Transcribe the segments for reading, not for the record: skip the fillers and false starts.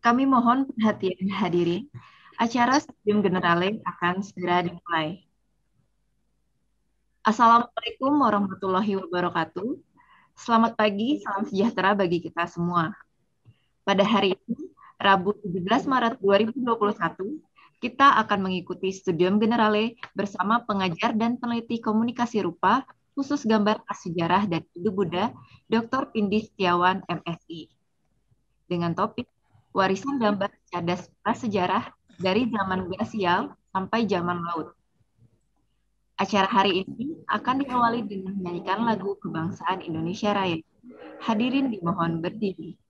Kami mohon perhatian hadirin. Acara Studium Generale akan segera dimulai. Assalamualaikum warahmatullahi wabarakatuh. Selamat pagi, salam sejahtera bagi kita semua. Pada hari ini, Rabu 17 Maret 2021, kita akan mengikuti Studium Generale bersama pengajar dan peneliti komunikasi rupa khusus gambar prasejarah dan Ibu Buddha, Dr. Pindi Setiawan, MSI. Dengan topik warisan gambar cadas prasejarah dari zaman glasial sampai zaman laut. Acara hari ini akan diawali dengan menyanyikan lagu kebangsaan Indonesia Raya. Hadirin dimohon berdiri.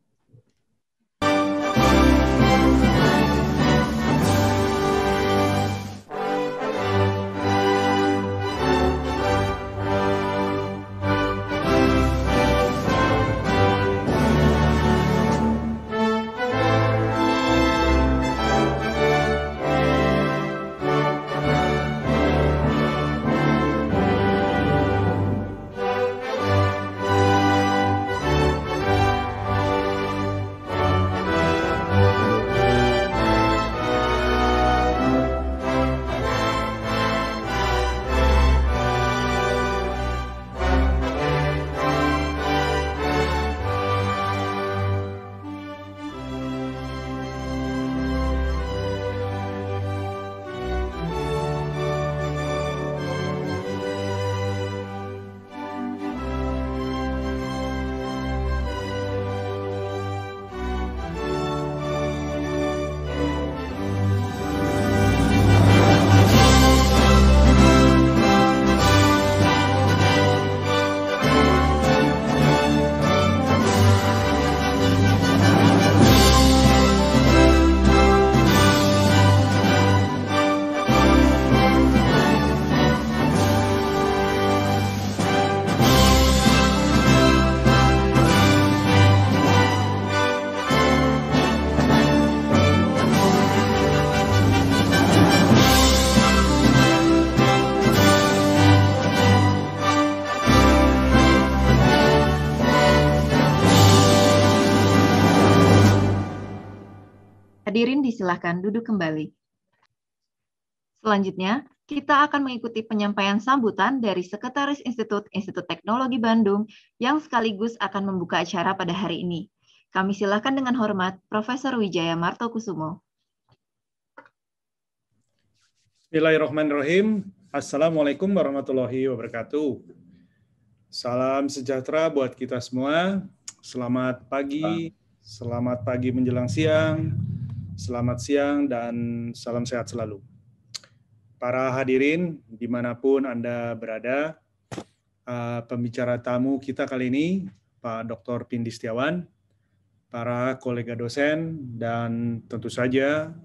Hadirin disilakan duduk kembali. Selanjutnya, kita akan mengikuti penyampaian sambutan dari Sekretaris Institut Teknologi Bandung yang sekaligus akan membuka acara pada hari ini. Kami silakan dengan hormat Profesor Wijaya Martokusumo. Bismillahirrahmanirrahim. Assalamualaikum warahmatullahi wabarakatuh. Salam sejahtera buat kita semua. Selamat pagi menjelang siang. Selamat siang dan salam sehat selalu. Para hadirin dimanapun Anda berada, pembicara tamu kita kali ini Pak Dr. Pindi Setiawan, para kolega dosen, dan tentu saja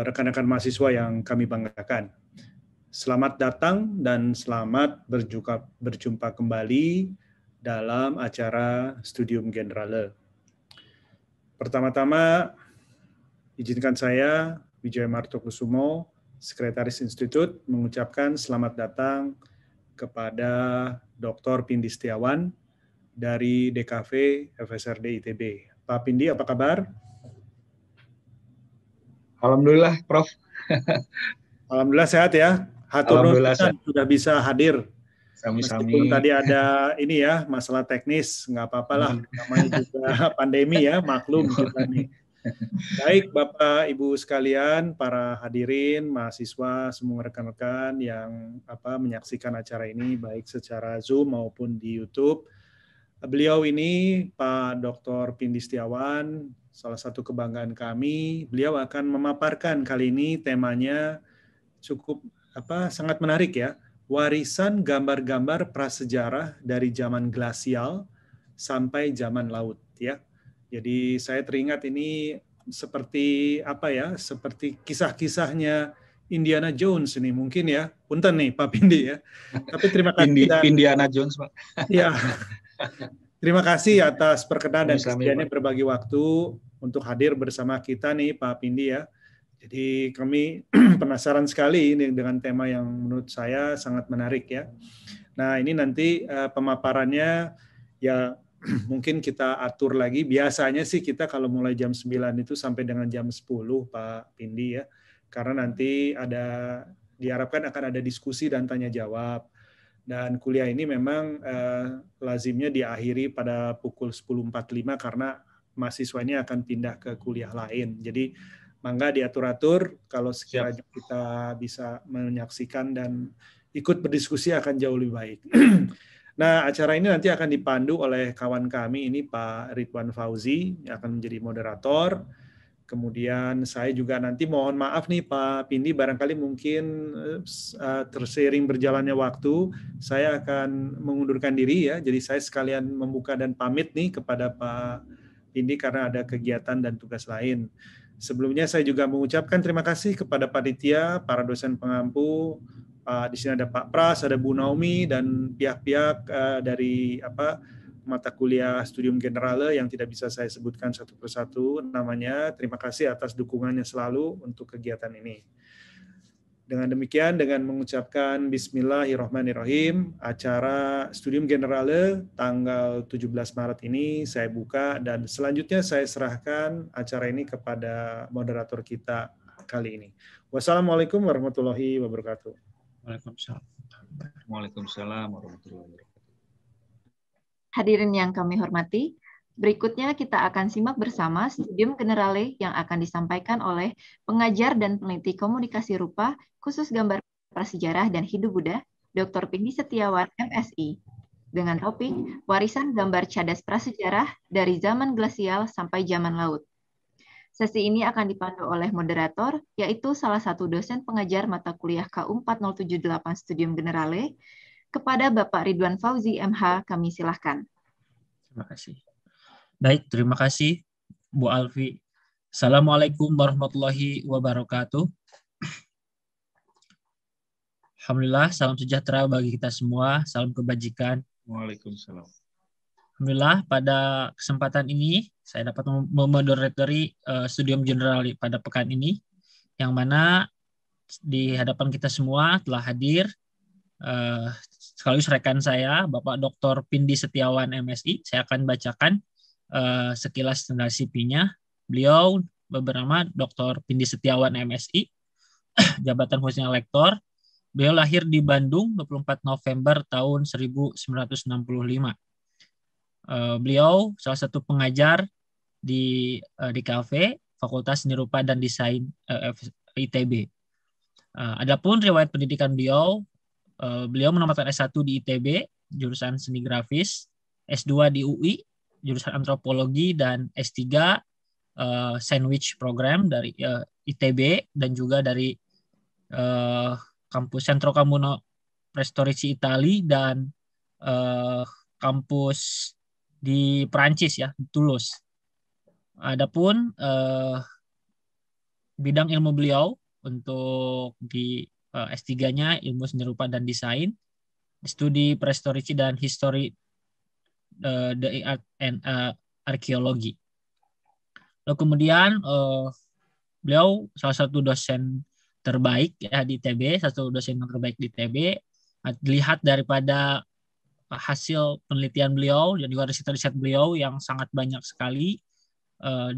rekan-rekan mahasiswa yang kami banggakan. Selamat datang dan selamat berjumpa kembali dalam acara Studium Generale. Pertama-tama, izinkan saya, Wijaya Martokusumo, Sekretaris Institut, mengucapkan selamat datang kepada Dr. Pindi Setiawan dari DKV FSRD ITB. Pak Pindi, apa kabar? Alhamdulillah, Prof. Alhamdulillah sehat ya. Hatur nuhun sudah bisa hadir. Meskipun tadi ada ini ya, masalah teknis, nggak apa-apa lah. Namanya juga pandemi ya, maklum kita nih. Baik Bapak Ibu sekalian, para hadirin, mahasiswa, semua rekan-rekan yang menyaksikan acara ini baik secara Zoom maupun di YouTube. Beliau ini Pak Dr. Pindi Setiawan, salah satu kebanggaan kami. Beliau akan memaparkan kali ini temanya cukup sangat menarik ya. Warisan gambar-gambar prasejarah dari zaman glasial sampai zaman laut ya. Jadi saya teringat ini seperti seperti kisah-kisahnya Indiana Jones ini mungkin ya. Punten nih Pak Pindi ya. Tapi terima kasih Indiana Jones, Pak. Ya. Terima kasih atas perkenan dan kesediaannya berbagi waktu untuk hadir bersama kita nih Pak Pindi ya. Jadi kami penasaran sekali ini dengan tema yang menurut saya sangat menarik ya. Nah ini nanti pemaparannya ya mungkin kita atur lagi. Biasanya sih kita kalau mulai jam 9 itu sampai dengan jam 10, Pak Pindi ya. Karena nanti diharapkan akan ada diskusi dan tanya jawab. Dan kuliah ini memang lazimnya diakhiri pada pukul 10.45 karena mahasiswa ini akan pindah ke kuliah lain. Jadi mangga diatur-atur, kalau sekiranya kita bisa menyaksikan dan ikut berdiskusi akan jauh lebih baik. Nah, acara ini nanti akan dipandu oleh kawan kami ini Pak Ridwan Fauzi yang akan menjadi moderator. Kemudian saya juga nanti mohon maaf nih Pak Pindi, barangkali mungkin terseiring berjalannya waktu, saya akan mengundurkan diri ya. Jadi saya sekalian membuka dan pamit nih kepada Pak Pindi karena ada kegiatan dan tugas lain. Sebelumnya saya juga mengucapkan terima kasih kepada panitia, para dosen pengampu. Di sini ada Pak Pras, ada Bu Naomi, dan pihak-pihak dari mata kuliah Studium Generale yang tidak bisa saya sebutkan satu persatu namanya. Terima kasih atas dukungannya selalu untuk kegiatan ini. Dengan demikian, dengan mengucapkan Bismillahirrahmanirrahim, acara Studium Generale tanggal 17 Maret ini saya buka, dan selanjutnya saya serahkan acara ini kepada moderator kita kali ini. Wassalamualaikum warahmatullahi wabarakatuh. Waalaikumsalam warahmatullahi wabarakatuh. Hadirin yang kami hormati, berikutnya kita akan simak bersama Studium Generale yang akan disampaikan oleh pengajar dan peneliti komunikasi rupa khusus gambar prasejarah dan hidup Buddha, Dr. Pindi Setiawan, MSI, dengan topik Warisan Gambar Cadas Prasejarah dari Zaman Glasial sampai Zaman Laut. Sesi ini akan dipandu oleh moderator, yaitu salah satu dosen pengajar mata kuliah KU 4078 Studium Generale. Kepada Bapak Ridwan Fauzi, MH, kami silahkan. Terima kasih. Baik, terima kasih Bu Alfi. Assalamualaikum warahmatullahi wabarakatuh. Alhamdulillah, salam sejahtera bagi kita semua, salam kebajikan. Waalaikumsalam. Alhamdulillah, pada kesempatan ini saya dapat memoderatori Studium Generale pada pekan ini, yang mana di hadapan kita semua telah hadir sekaligus rekan saya, Bapak Dr. Pindi Setiawan, MSI. Saya akan bacakan sekilas tentang CV-nya. Beliau bernama Dr. Pindi Setiawan, MSI, jabatan khususnya lektor. Beliau lahir di Bandung 24 November tahun 1965. Beliau salah satu pengajar di KV, Fakultas Seni Rupa dan Desain ITB. Adapun riwayat pendidikan beliau menempatkan S1 di ITB, jurusan Seni Grafis, S2 di UI, jurusan Antropologi, dan S3 Sandwich Program dari ITB, dan juga dari kampus Centro Comunale Prestorici Itali, dan kampus di Perancis ya, di Toulouse. Adapun bidang ilmu beliau untuk di S3-nya ilmu seni rupa dan desain, studi prehistorici dan history the art and arkeologi. Lalu kemudian beliau salah satu dosen terbaik ya di ITB, satu dosen yang terbaik di ITB. Dilihat daripada hasil penelitian beliau dan juga riset-riset beliau yang sangat banyak sekali,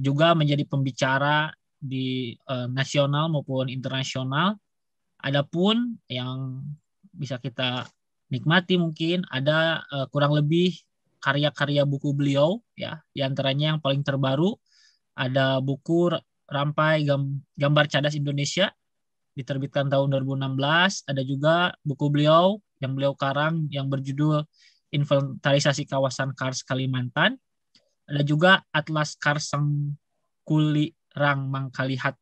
juga menjadi pembicara di nasional maupun internasional. Adapun yang bisa kita nikmati mungkin ada kurang lebih karya-karya buku beliau ya, di antaranya yang paling terbaru ada buku Rampai Gambar Cadas Indonesia diterbitkan tahun 2016, ada juga buku beliau yang beliau karang yang berjudul Inventarisasi Kawasan Kars Kalimantan, ada juga Atlas Karsang Kulirang Mangkalihat.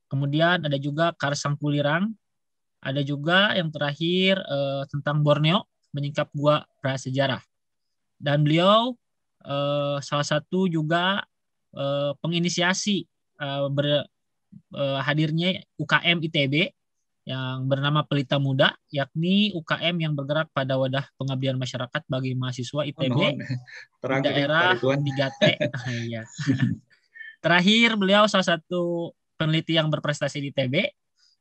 Kemudian ada juga Karsang Kulirang, ada juga yang terakhir tentang Borneo, menyingkap gua prasejarah. Dan beliau salah satu juga penginisiasi hadirnya UKM ITB yang bernama Pelita Muda, yakni UKM yang bergerak pada wadah pengabdian masyarakat bagi mahasiswa ITB di daerah 3T. Iya. Terakhir, beliau salah satu peneliti yang berprestasi di ITB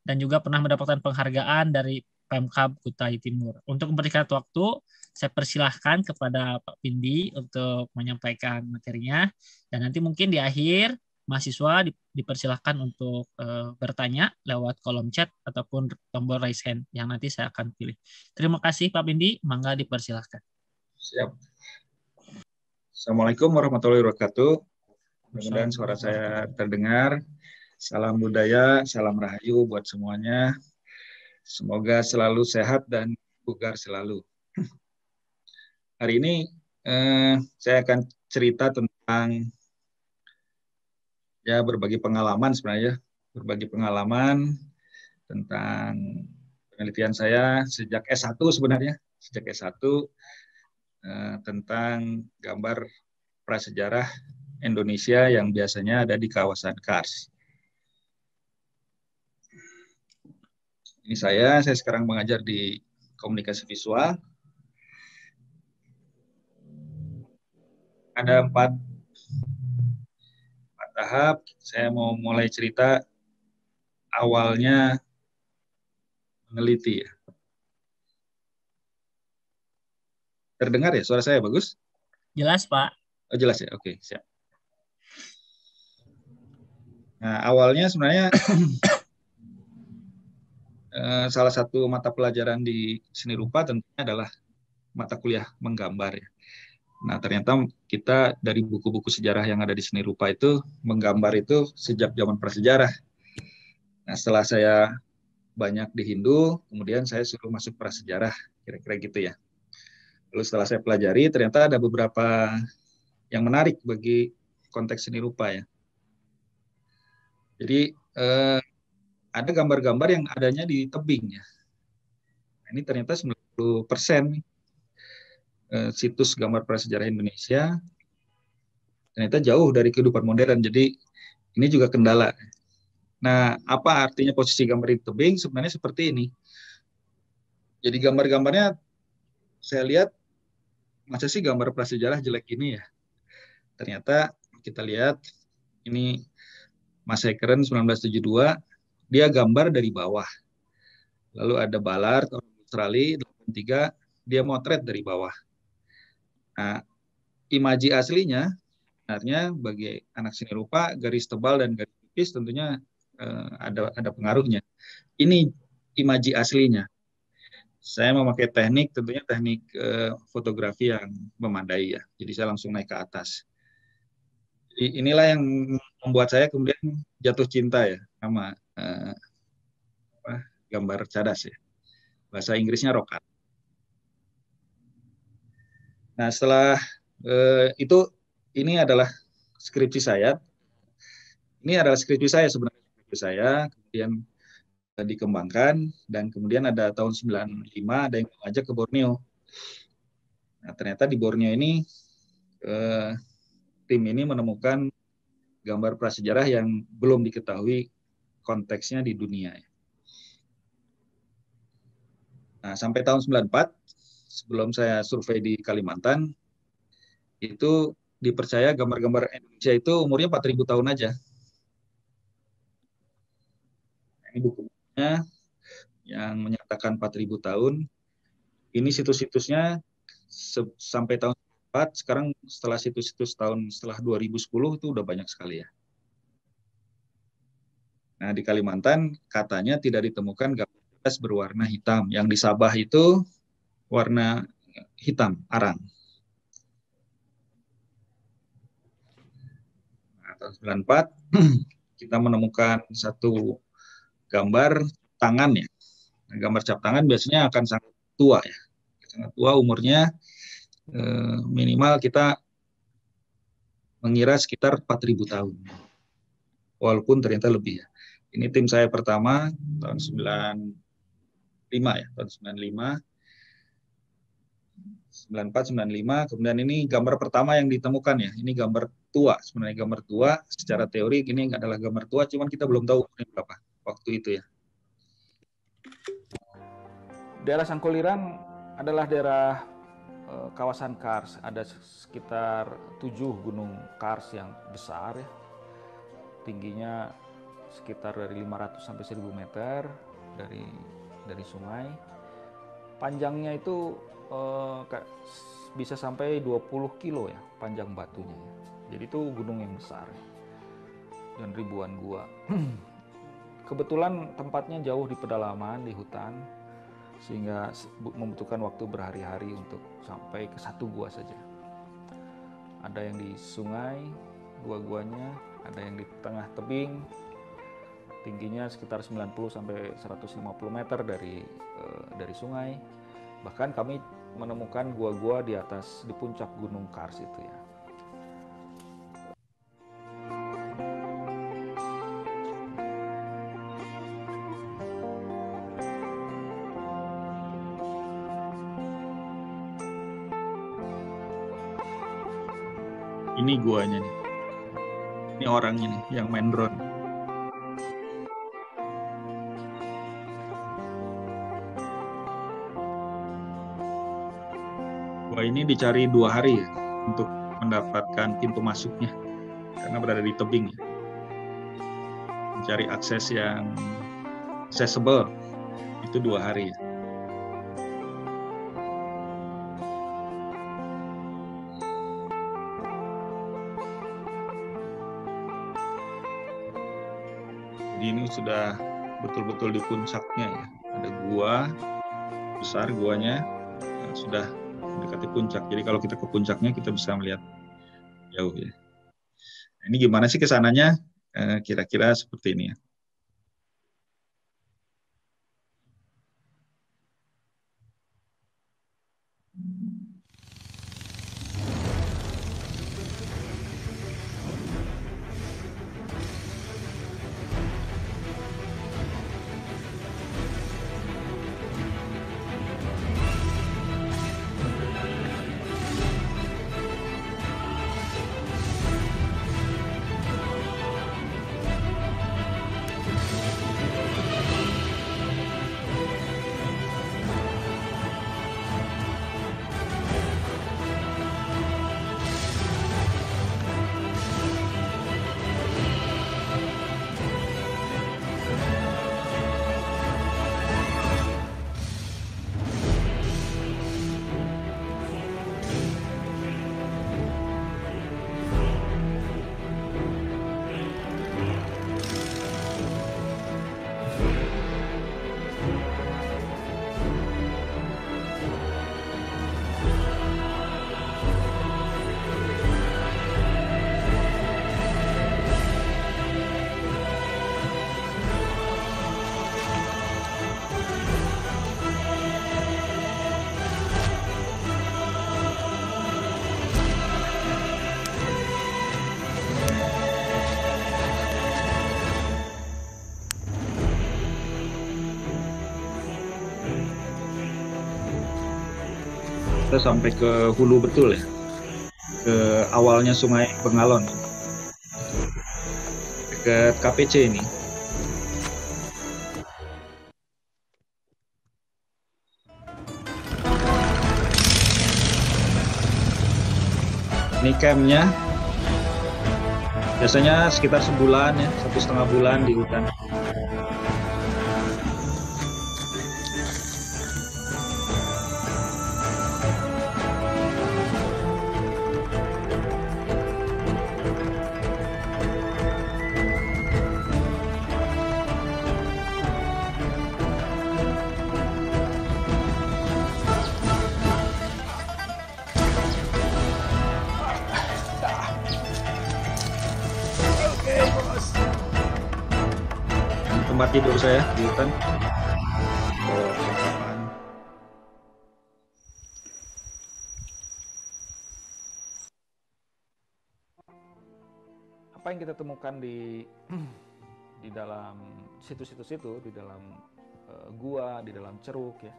dan juga pernah mendapatkan penghargaan dari Pemkab Kutai Timur. Untuk mempersingkat waktu, saya persilahkan kepada Pak Pindi untuk menyampaikan materinya, dan nanti mungkin di akhir mahasiswa dipersilahkan untuk bertanya lewat kolom chat ataupun tombol raise hand yang nanti saya akan pilih. Terima kasih Pak Pindi, mangga dipersilahkan. Siap. Assalamualaikum warahmatullahi wabarakatuh. Mudah-mudahan suara saya terdengar. Salam budaya, salam rahayu buat semuanya. Semoga selalu sehat dan bugar selalu. Hari ini saya akan cerita tentang ya berbagi pengalaman sebenarnya, berbagi pengalaman tentang penelitian saya sejak S1 sebenarnya, sejak S1 tentang gambar prasejarah Indonesia yang biasanya ada di kawasan Kars. Ini saya sekarang mengajar di komunikasi visual. Ada empat tahap. Saya mau mulai cerita awalnya meneliti. Terdengar ya suara saya bagus? Jelas Pak. Oh, jelas ya, oke siap. Nah awalnya sebenarnya salah satu mata pelajaran di seni rupa tentunya adalah mata kuliah menggambar ya. Nah ternyata kita dari buku-buku sejarah yang ada di seni rupa itu menggambar itu sejak zaman prasejarah. Nah setelah saya banyak di Hindu, kemudian saya suruh masuk prasejarah, kira-kira gitu ya. Lalu setelah saya pelajari ternyata ada beberapa yang menarik bagi konteks seni rupa ya. Jadi ada gambar-gambar yang adanya di tebing ya. Ini ternyata 90% situs gambar prasejarah Indonesia ternyata jauh dari kehidupan modern. Jadi ini juga kendala. Nah, apa artinya posisi gambar di tebing? Sebenarnya seperti ini. Jadi gambar-gambarnya saya lihat, masa sih gambar prasejarah jelek ini ya? Ternyata kita lihat ini Mas Ekeren 1972, dia gambar dari bawah. Lalu ada Ballard, orang Australia, 83, dia motret dari bawah. Nah, imaji aslinya, sebenarnya bagi anak seni rupa, garis tebal dan garis tipis tentunya ada pengaruhnya. Ini imaji aslinya. Saya memakai teknik, tentunya teknik fotografi yang memadai ya. Jadi saya langsung naik ke atas. Jadi inilah yang membuat saya kemudian jatuh cinta ya sama gambar cadas ya. Bahasa Inggrisnya rock art. Nah setelah itu ini adalah skripsi saya. Ini adalah skripsi saya sebenarnya. Skripsi saya kemudian dikembangkan dan kemudian ada tahun 95 ada yang mengajak ke Borneo. Nah ternyata di Borneo ini tim ini menemukan gambar prasejarah yang belum diketahui konteksnya di dunia. Nah, sampai tahun 94, sebelum saya survei di Kalimantan, itu dipercaya gambar-gambar Indonesia itu umurnya 4.000 tahun aja. Ini bukunya yang menyatakan 4.000 tahun. Ini situs-situsnya sampai tahun 4, sekarang setelah situs-situs tahun setelah 2010 itu udah banyak sekali ya. Nah, di Kalimantan katanya tidak ditemukan gambar berwarna hitam. Yang di Sabah itu warna hitam, arang. Nah, tahun 94 kita menemukan satu gambar tangan ya. Nah, gambar cap tangan biasanya akan sangat tua ya. Sangat tua umurnya minimal kita mengira sekitar 4.000 tahun. Walaupun ternyata lebih ya. Ini tim saya pertama tahun 95 ya, tahun 95. 94, 95, kemudian ini gambar pertama yang ditemukan ya. Ini gambar tua, sebenarnya gambar tua. Secara teori ini adalah gambar tua, cuman kita belum tahu umurnya berapa waktu itu ya. Daerah Sangkoliran adalah daerah kawasan Kars. Ada sekitar 7 gunung Kars yang besar ya. Tingginya sekitar dari 500 sampai 1.000 meter dari sungai. Panjangnya itu bisa sampai 20 kilo ya panjang batunya ya. Jadi itu gunung yang besar ya. Dan ribuan gua. Kebetulan tempatnya jauh di pedalaman, di hutan, sehingga membutuhkan waktu berhari-hari untuk sampai ke satu gua saja. Ada yang di sungai, gua-guanya, ada yang di tengah tebing, tingginya sekitar 90 sampai 150 meter dari sungai. Bahkan kami menemukan gua-gua di puncak Gunung Kars itu ya. Ini guanya nih. Ini orangnya nih yang main drone. Gua ini dicari 2 hari ya untuk mendapatkan pintu masuknya karena berada di tebing ya. Mencari akses yang accessible itu 2 hari ya. Jadi ini sudah betul-betul di puncaknya ya. Ada gua besar, guanya sudah mendekati puncak. Jadi kalau kita ke puncaknya kita bisa melihat jauh ya. Ini gimana sih kesananya? Kira-kira seperti ini ya. Kita sampai ke hulu betul ya, ke awalnya Sungai Bengalon, dekat KPC ini. Ini campnya, biasanya sekitar sebulan ya, 1,5 bulan di hutan. Tempat tidur saya di hutan. Apa yang kita temukan di dalam situs-situs itu, di dalam gua, di dalam ceruk ya,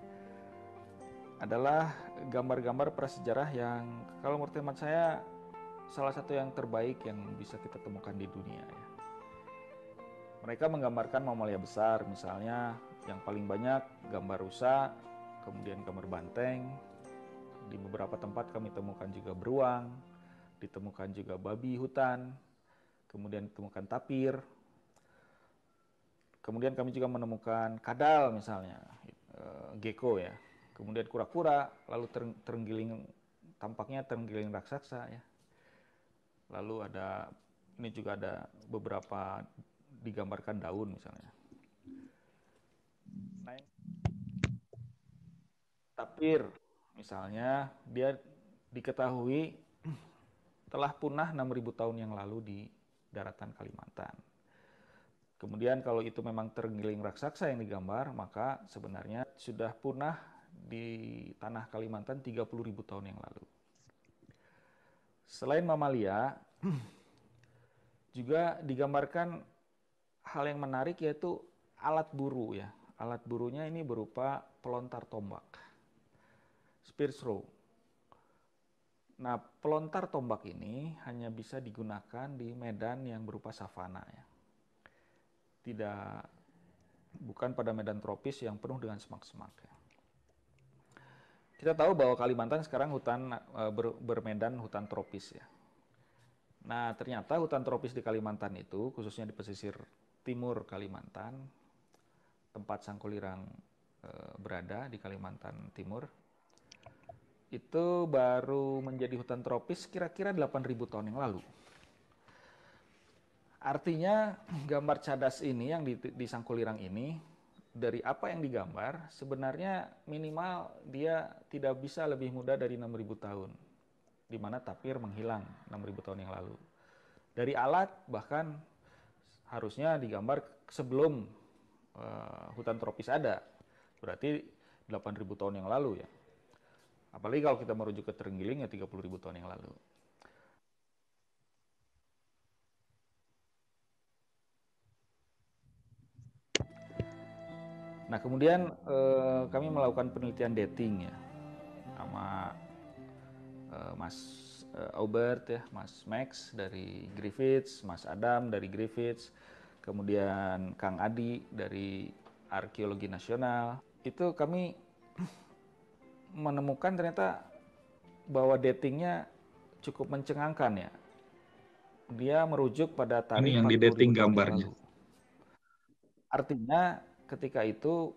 adalah gambar-gambar prasejarah yang kalau menurut hemat saya salah satu yang terbaik yang bisa kita temukan di dunia ya. Mereka menggambarkan mamalia besar, misalnya yang paling banyak gambar rusa, kemudian gambar banteng. Di beberapa tempat kami temukan juga beruang, ditemukan juga babi hutan, kemudian ditemukan tapir. Kemudian kami juga menemukan kadal misalnya, gecko ya. kemudian kura-kura, lalu terenggiling, tampaknya terenggiling raksasa ya. Lalu ini juga ada beberapa digambarkan daun misalnya. Nah, tapir misalnya, dia diketahui telah punah 6.000 tahun yang lalu di daratan Kalimantan. Kemudian kalau itu memang terenggiling raksasa yang digambar, maka sebenarnya sudah punah di tanah Kalimantan 30.000 tahun yang lalu. Selain mamalia, juga digambarkan hal yang menarik, yaitu alat buru ya. Alat burunya ini berupa pelontar tombak, spear throw. Nah, pelontar tombak ini hanya bisa digunakan di medan yang berupa savana ya. Bukan pada medan tropis yang penuh dengan semak-semak ya. Kita tahu bahwa Kalimantan sekarang bermedan hutan tropis ya. Nah, ternyata hutan tropis di Kalimantan itu, khususnya di pesisir timur Kalimantan, tempat Sangkulirang berada di Kalimantan Timur, itu baru menjadi hutan tropis kira-kira 8.000 tahun yang lalu. Artinya gambar cadas ini yang di Sangkulirang ini, dari apa yang digambar, sebenarnya minimal dia tidak bisa lebih muda dari 6.000 tahun. Di mana tapir menghilang 6.000 tahun yang lalu. Dari alat bahkan harusnya digambar sebelum hutan tropis ada. Berarti 8.000 tahun yang lalu ya. Apalagi kalau kita merujuk ke terenggiling ya 30.000 tahun yang lalu. Nah, kemudian kami melakukan penelitian dating ya sama Mas Aubert ya, Mas Max dari Griffiths, Mas Adam dari Griffiths, kemudian Kang Adi dari Arkeologi Nasional. Itu kami menemukan ternyata bahwa datingnya cukup mencengangkan ya. Dia merujuk pada tarikh ini yang di dating gambarnya. Artinya ketika itu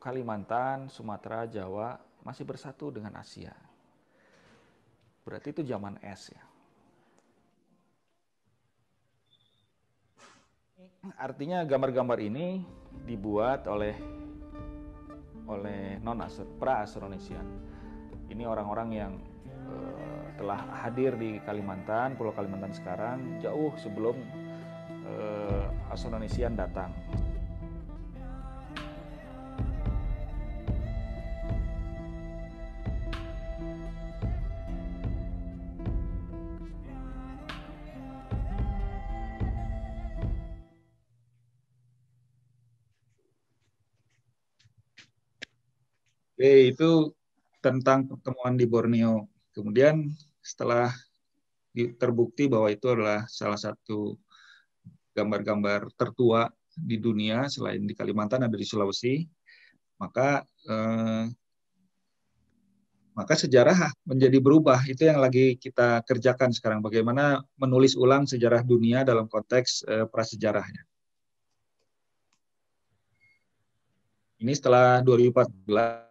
Kalimantan, Sumatera, Jawa masih bersatu dengan Asia. Berarti itu zaman es ya. Artinya gambar-gambar ini dibuat oleh pra-Austronesian. Ini orang-orang yang telah hadir di Kalimantan, Pulau Kalimantan sekarang, jauh sebelum Austronesian datang. Oke, itu tentang pertemuan di Borneo. Kemudian setelah terbukti bahwa itu adalah salah satu gambar-gambar tertua di dunia, selain di Kalimantan ada di Sulawesi, maka sejarah menjadi berubah. Itu yang lagi kita kerjakan sekarang, bagaimana menulis ulang sejarah dunia dalam konteks prasejarahnya. Ini setelah 2014,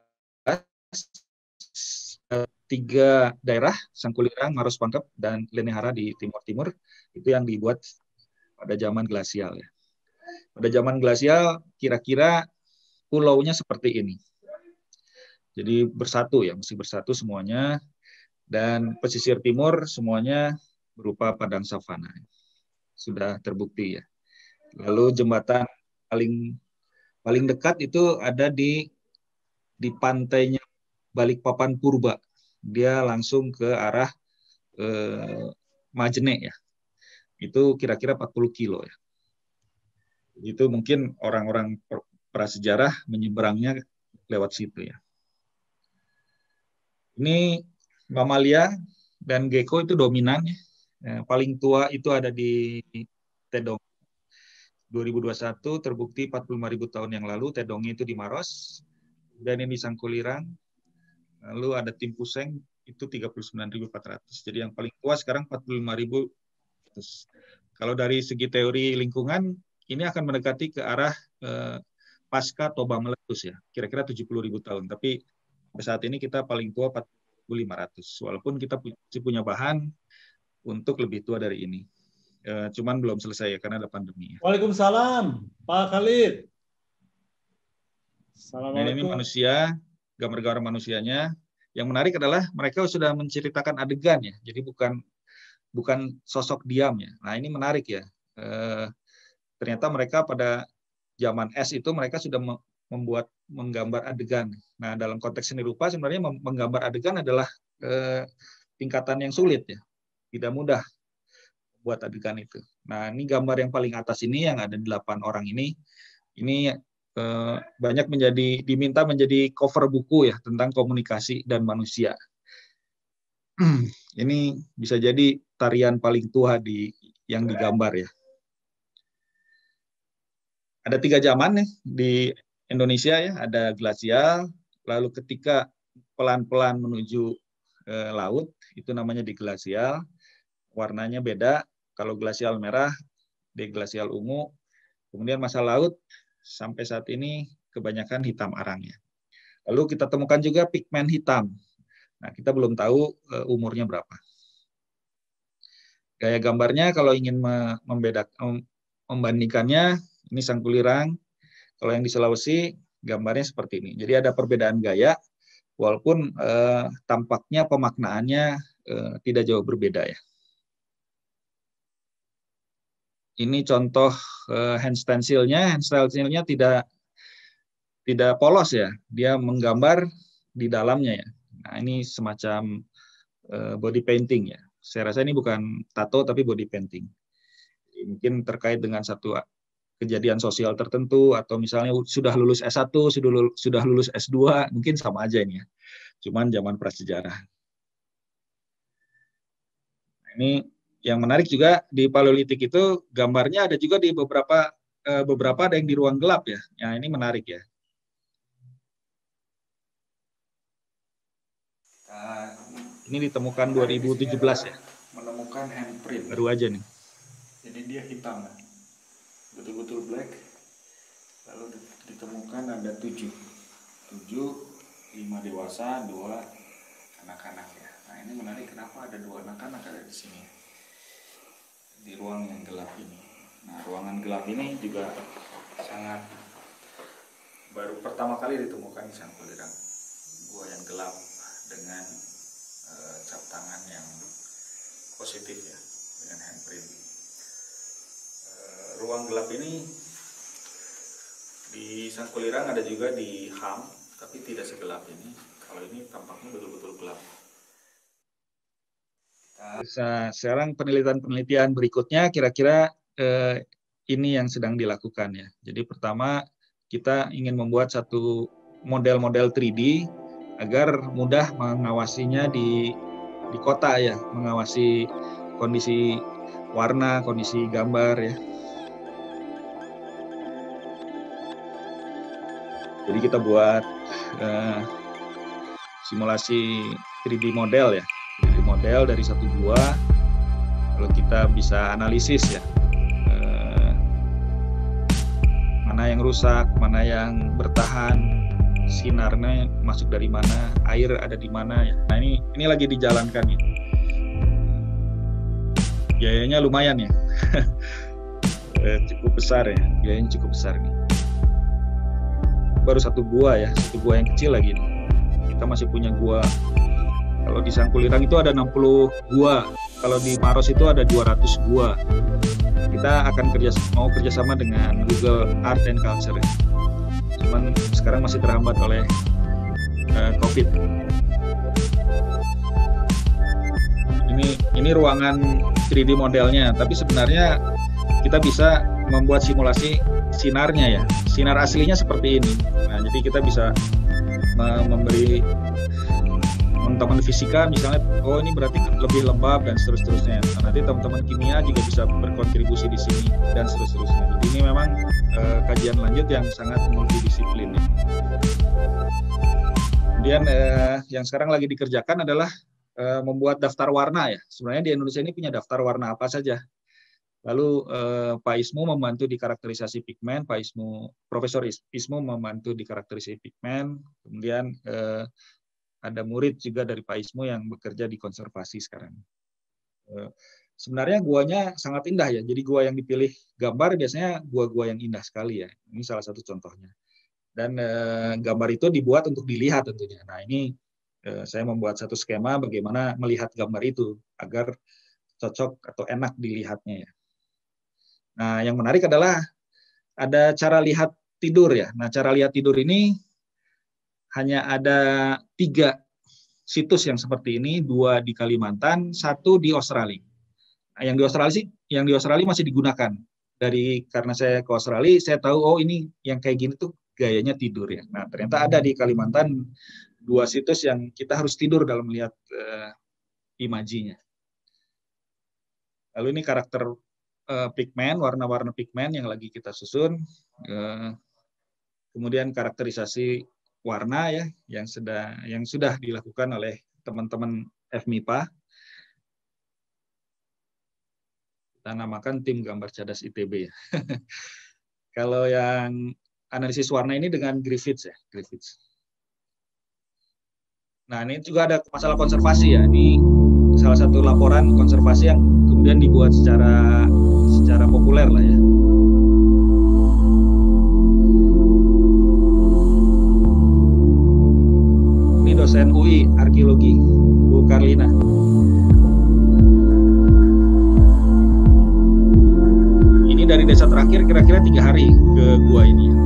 3 daerah, Sangkulirang, Maros Pangkep, dan Lenehara di Timur-Timur, itu yang dibuat pada zaman glasial ya. Pada zaman glasial kira-kira pulaunya seperti ini. Jadi bersatu ya, mesti bersatu semuanya, dan pesisir timur semuanya berupa padang savana. Sudah terbukti ya. Lalu jembatan paling dekat itu ada di pantainya Balikpapan Purba. Dia langsung ke arah Majene ya. Itu kira-kira 40 kilo ya. Itu mungkin orang-orang prasejarah menyeberangnya lewat situ ya. Ini mamalia dan gecko itu dominan ya. Paling tua itu ada di Tedong. 2021 terbukti 45.000 tahun yang lalu Tedongnya itu di Maros. Dan ini Sangkulirang. Lalu ada Tim Puseng itu 39.400. Jadi yang paling tua sekarang 45.000. Kalau dari segi teori lingkungan, ini akan mendekati ke arah pasca Toba meletus ya, kira-kira 70.000 tahun. Tapi Sampai saat ini kita paling tua 4.500, walaupun kita masih punya bahan untuk lebih tua dari ini. Cuman belum selesai ya, karena ada pandemi. Waalaikumsalam, Pak Khalid. Nah, ini manusia, gambar-gambar manusianya. Yang menarik adalah mereka sudah menceritakan adegan ya, jadi bukan sosok diam ya. Nah, ini menarik ya. Ternyata mereka pada zaman es itu mereka sudah menggambar adegan. Nah, dalam konteks seni rupa sebenarnya menggambar adegan adalah tingkatan yang sulit ya, tidak mudah buat adegan itu. Nah, ini gambar yang paling atas ini yang ada 8 orang ini banyak diminta menjadi cover buku ya tentang komunikasi dan manusia. Ini bisa jadi tarian paling tua yang digambar ya. Ada 3 zaman nih di Indonesia ya, ada glasial, lalu ketika pelan-pelan menuju laut itu namanya deglasial, warnanya beda, kalau glasial merah, deglasial ungu, kemudian masa laut sampai saat ini kebanyakan hitam arang ya. Lalu kita temukan juga pigmen hitam. Nah, kita belum tahu umurnya berapa. Gaya gambarnya kalau ingin membandingkannya, ini Sangkulirang. Kalau yang di Sulawesi gambarnya seperti ini. Jadi ada perbedaan gaya, walaupun tampaknya pemaknaannya tidak jauh berbeda ya. Ini contoh hand stencil-nya. Hand stencil-nya tidak polos ya, dia menggambar di dalamnya ya. Nah, ini semacam body painting ya. Saya rasa ini bukan tato tapi body painting. Mungkin terkait dengan satu kejadian sosial tertentu, atau misalnya sudah lulus S1, sudah lulus S2, mungkin sama aja ini ya. Cuman zaman prasejarah. Ini yang menarik juga di Paleolitik itu gambarnya ada juga di beberapa ada yang di ruang gelap ya. Nah, ini menarik ya. Ini ditemukan 2017 ya. Menemukan handprint. Baru aja nih. Jadi dia hitam, betul-betul black. Lalu ditemukan ada 7, 5 dewasa, 2 anak-anak ya. Nah, ini menarik, kenapa ada 2 anak-anak ada di sini di ruang yang gelap ini. Nah, ruangan gelap ini juga sangat baru pertama kali ditemukan di Sangkulirang, gua yang gelap dengan cap tangan yang positif ya, dengan handprint. Ruang gelap ini di Sangkulirang ada juga di HAM, tapi tidak segelap ini. Kalau ini tampaknya betul-betul gelap. Sekarang penelitian berikutnya kira-kira ini yang sedang dilakukan ya. Jadi pertama kita ingin membuat satu model-model 3D agar mudah mengawasinya di kota ya, mengawasi kondisi warna, kondisi gambar ya. Jadi kita buat simulasi 3D model ya, 3D model dari satu gua, lalu kita bisa analisis ya, mana yang rusak, mana yang bertahan, sinarnya masuk dari mana, air ada di mana ya. Nah, ini lagi dijalankan ya. Biayanya lumayan ya. Cukup besar ya, biayanya cukup besar nih. Baru satu gua ya, satu gua yang kecil lagi nih. Kita masih punya gua. Kalau di Sangkulirang itu ada 60 gua, kalau di Maros itu ada 200 gua. Kita akan mau kerjasama dengan Google Art and Culture ya. Cuman sekarang masih terhambat oleh COVID. Ini ruangan 3D modelnya, tapi sebenarnya kita bisa membuat simulasi sinarnya ya. Sinar aslinya seperti ini. Nah, jadi kita bisa memberi teman-teman fisika misalnya, oh ini berarti lebih lembab dan seterusnya. Nah, nanti teman-teman kimia juga bisa berkontribusi di sini dan seterusnya. Jadi ini memang kajian lanjut yang sangat multidisiplin. Kemudian yang sekarang lagi dikerjakan adalah membuat daftar warna ya. Sebenarnya di Indonesia ini punya daftar warna apa saja. Lalu Pak Ismu membantu di karakterisasi pigmen, Profesor Ismu membantu di karakterisasi pigmen. Kemudian ada murid juga dari Pak Ismo yang bekerja di konservasi sekarang. Sebenarnya guanya sangat indah ya. Jadi gua yang dipilih gambar biasanya gua-gua yang indah sekali ya. Ini salah satu contohnya. Dan gambar itu dibuat untuk dilihat tentunya. Nah ini saya membuat satu skema bagaimana melihat gambar itu agar cocok atau enak dilihatnya ya. Nah yang menarik adalah ada cara lihat tidur ya. Nah cara lihat tidur ini hanya ada 3 situs yang seperti ini, 2 di Kalimantan, 1 di Australia. Nah, yang di Australia masih digunakan. Karena saya ke Australia, saya tahu oh ini yang kayak gini tuh gayanya tidur ya. Nah ternyata ada di Kalimantan 2 situs yang kita harus tidur dalam melihat imajinya. Lalu ini karakter pigmen, warna-warna pigmen yang lagi kita susun. Kemudian karakterisasi warna ya yang sudah dilakukan oleh teman-teman FMIPA. Kita namakan tim gambar cerdas ITB. Kalau yang analisis warna ini dengan Griffiths ya, Griffiths. Nah ini juga ada masalah konservasi ya. Ini salah satu laporan konservasi yang kemudian dibuat secara populer lah ya. Dosen UI Arkeologi, Bu Karlina. Ini dari desa terakhir kira-kira 3 hari ke gua ini ya.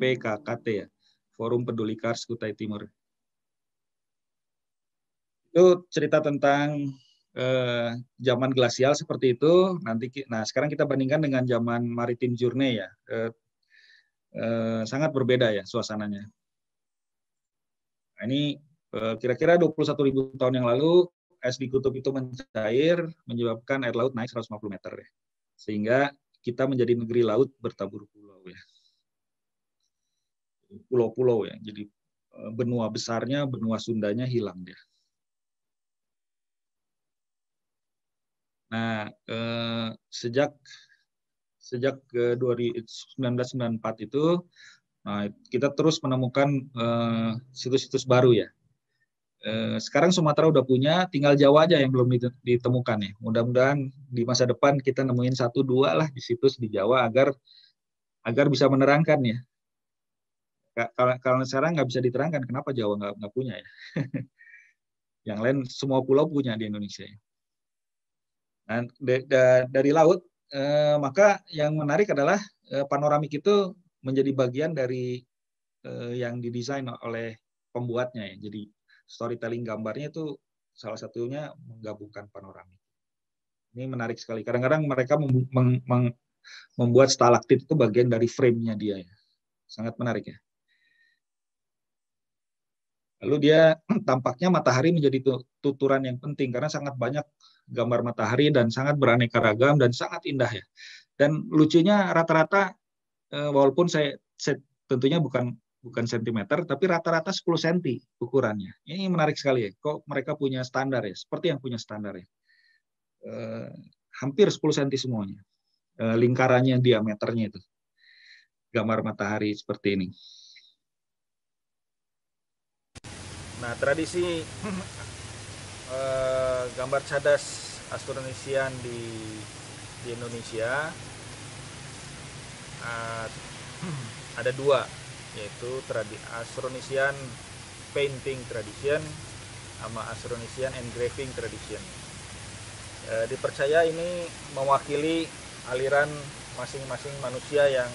FPKKT ya, Forum Peduli Kars Kutai Timur. Itu cerita tentang zaman glasial seperti itu. Nah sekarang kita bandingkan dengan zaman maritim journey ya, sangat berbeda ya suasananya. Nah, ini kira-kira 21.000 tahun yang lalu es di kutub itu mencair, menyebabkan air laut naik 150 meter ya. Sehingga kita menjadi negeri laut bertabur pulau ya. Pulau-pulau ya. Jadi benua besarnya, benua Sundanya hilang dia. Nah, sejak 1994 itu kita terus menemukan situs-situs baru ya. Sekarang Sumatera udah punya, tinggal Jawa aja yang belum ditemukan ya. Mudah-mudahan di masa depan kita nemuin 1-2 lah di situs di Jawa agar bisa menerangkan ya. Kalau sekarang nggak bisa diterangkan, kenapa Jawa nggak punya ya? Yang lain semua pulau punya di Indonesia. Nah, dari laut maka yang menarik adalah panoramik itu menjadi bagian dari yang didesain oleh pembuatnya ya. Jadi storytelling gambarnya itu salah satunya menggabungkan panoramik. Ini menarik sekali. Kadang-kadang mereka membuat stalaktit itu bagian dari frame-nya dia ya. Sangat menarik ya. Lalu dia tampaknya matahari menjadi tuturan yang penting karena sangat banyak gambar matahari dan sangat beraneka ragam dan sangat indah ya. Dan lucunya rata-rata walaupun saya tentunya bukan sentimeter tapi rata-rata 10 cm ukurannya. Ini menarik sekali ya. Kok mereka punya standar ya? Seperti yang punya standar ya. Hampir 10 cm semuanya. Lingkarannya, diameternya itu. Gambar matahari seperti ini. Nah, tradisi gambar cadas Austronesian di Indonesia ada dua, yaitu Austronesian Painting Tradition sama Austronesian Engraving Tradition. Dipercaya ini mewakili aliran masing-masing manusia yang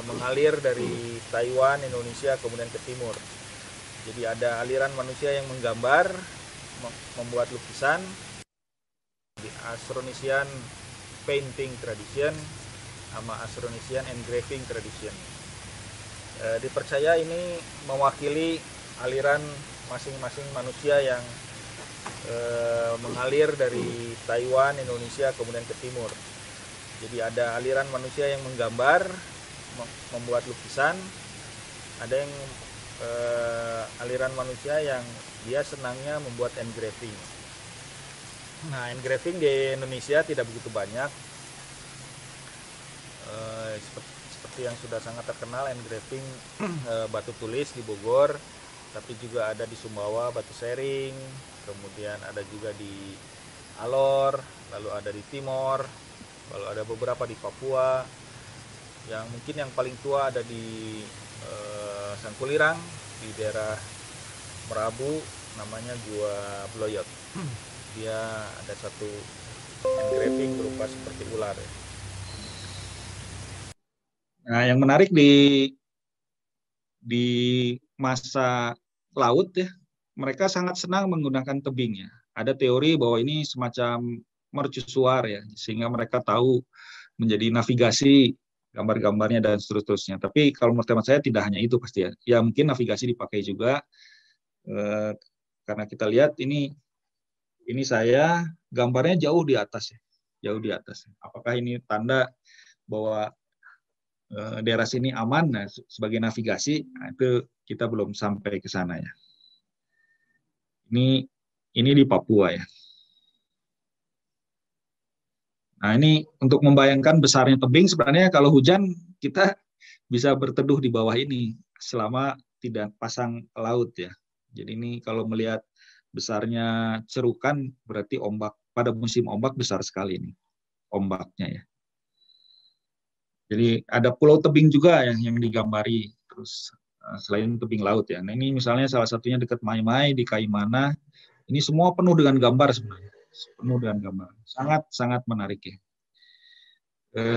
mengalir dari Taiwan, Indonesia, kemudian ke timur. Jadi ada aliran manusia yang menggambar, membuat lukisan di Austronesian Painting Tradition sama Austronesian Engraving Tradition. Dipercaya ini mewakili aliran masing-masing manusia yang mengalir dari Taiwan, Indonesia, kemudian ke timur. Jadi ada aliran manusia yang menggambar, membuat lukisan, ada yang aliran manusia yang dia senangnya membuat engraving. Nah, engraving di Indonesia tidak begitu banyak. Seperti yang sudah sangat terkenal engraving batu tulis di Bogor, tapi juga ada di Sumbawa, Batu Sering, kemudian ada juga di Alor, lalu ada di Timor, lalu ada beberapa di Papua. Yang mungkin yang paling tua ada di Sangkulirang di daerah Merabu, namanya Gua Bloyot. Dia ada satu engraving berupa seperti ular ya. Nah, yang menarik di masa laut ya, mereka sangat senang menggunakan tebing ya. Ada teori bahwa ini semacam mercusuar ya, sehingga mereka tahu menjadi navigasi gambar-gambarnya dan seterusnya. Tapi kalau menurut saya tidak hanya itu pasti ya. Ya mungkin navigasi dipakai juga karena kita lihat ini saya gambarnya jauh di atas ya, jauh di atas. Apakah ini tanda bahwa daerah sini aman? Nah, sebagai navigasi nah, itu kita belum sampai ke sana ya. Ini di Papua ya. Nah, ini untuk membayangkan besarnya tebing, sebenarnya kalau hujan kita bisa berteduh di bawah ini selama tidak pasang laut ya. Jadi ini kalau melihat besarnya cerukan berarti ombak, pada musim ombak besar sekali ini ombaknya ya. Jadi ada pulau tebing juga yang digambari, terus selain tebing laut ya. Nah, ini misalnya salah satunya dekat Mai-Mai di Kaimana, ini semua penuh dengan gambar sebenarnya. Penuh dengan gambar, sangat menarik ya.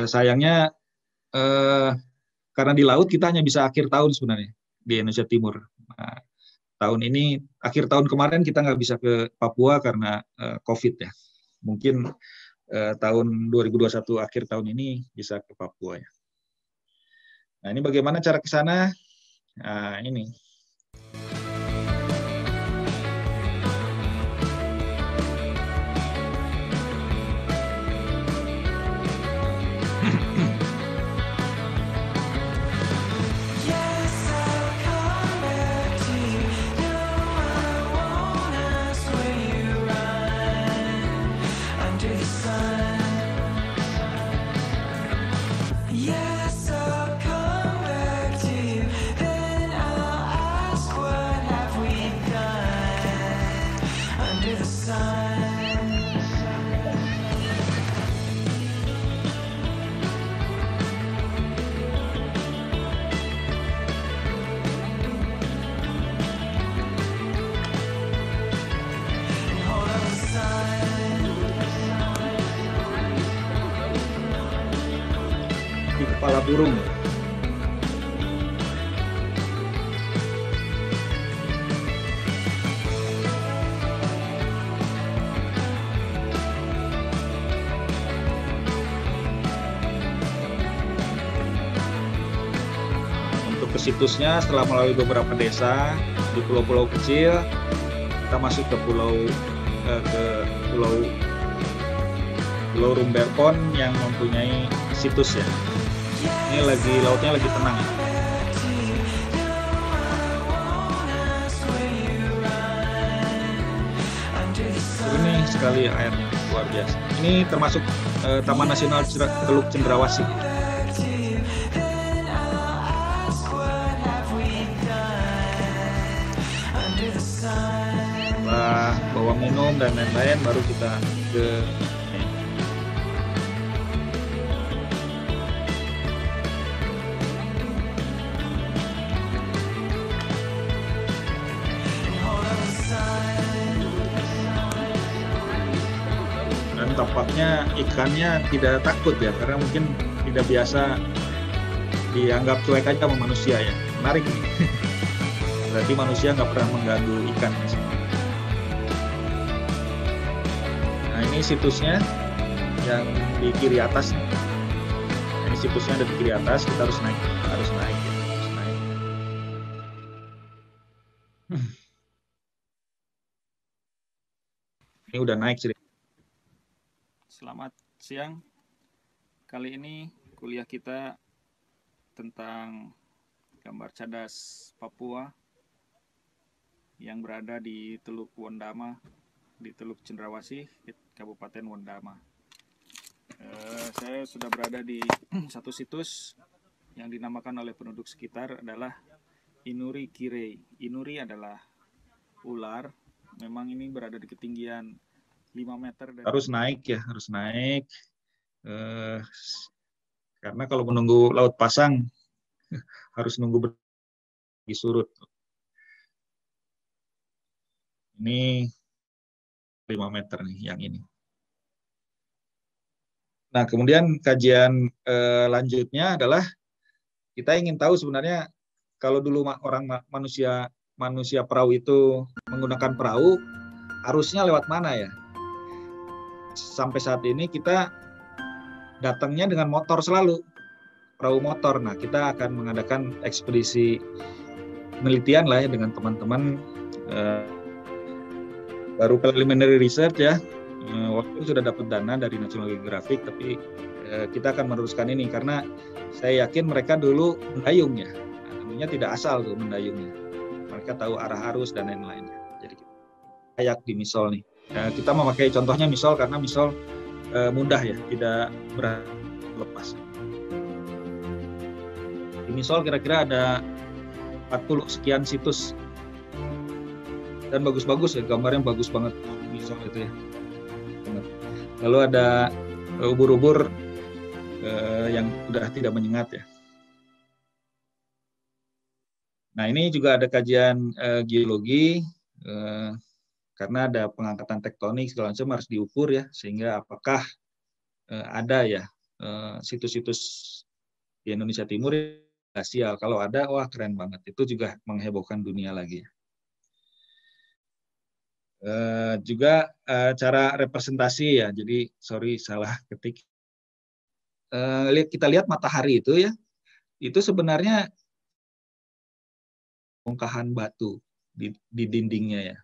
Sayangnya karena di laut kita hanya bisa akhir tahun sebenarnya di Indonesia Timur. Nah, tahun ini akhir tahun kemarin kita nggak bisa ke Papua karena COVID ya. Mungkin tahun 2021 akhir tahun ini bisa ke Papua ya. Nah, ini bagaimana cara ke sana? Nah, ini. burung. Untuk ke situsnya setelah melalui beberapa desa di pulau-pulau kecil, kita masuk ke pulau Rumberpon yang mempunyai situs ya. Ini lautnya lagi tenang. Ini sekali airnya luar biasa. Ini termasuk Taman Nasional Teluk Cendrawasih. Setelah bawa minum dan lain-lain, baru kita ke tampaknya ikannya tidak takut ya, karena mungkin tidak biasa, dianggap cuek aja sama manusia ya. Menarik nih. Berarti manusia nggak pernah mengganggu ikan. Nah ini situsnya yang di kiri atas. Ini situsnya ada di kiri atas, kita harus naik ya. Ini udah naik sih. Selamat siang. Kali ini kuliah kita tentang gambar cadas Papua yang berada di Teluk Wondama, di Teluk Cendrawasih, Kabupaten Wondama. Saya sudah berada di satu situs yang dinamakan oleh penduduk sekitar adalah Inuri Kirei. Inuri adalah ular. Memang ini berada di ketinggian 5 meter. Harus naik ya, harus naik. Karena kalau menunggu laut pasang, harus nunggu surut. Ini 5 meter nih yang ini. Nah, kemudian kajian lanjutnya adalah kita ingin tahu sebenarnya kalau dulu manusia perahu itu menggunakan perahu, arusnya lewat mana ya? Sampai saat ini kita datangnya dengan motor selalu, perahu motor. Nah, kita akan mengadakan ekspedisi penelitian lah ya dengan teman-teman. Baru preliminary research ya, waktu itu sudah dapat dana dari National Geographic, tapi kita akan meneruskan ini karena saya yakin mereka dulu mendayung ya, namanya tidak asal tuh mendayungnya, mereka tahu arah arus dan lain-lainnya. Jadi kayak di Misol nih, kita memakai contohnya Misol karena Misol mudah ya, tidak berat lepas. Di Misol kira-kira ada 40 sekian situs dan bagus-bagus ya, gambarnya bagus banget Misol itu ya. Lalu ada ubur-ubur yang sudah tidak menyengat ya. Nah ini juga ada kajian geologi, karena ada pengangkatan tektonik segala macam harus diukur ya, sehingga apakah ada ya situs-situs di Indonesia Timur glasial. Kalau ada, wah keren banget. Itu juga menghebohkan dunia lagi. Juga cara representasi ya, jadi sorry salah ketik. Kita lihat matahari itu ya, itu sebenarnya bongkahan batu di dindingnya ya.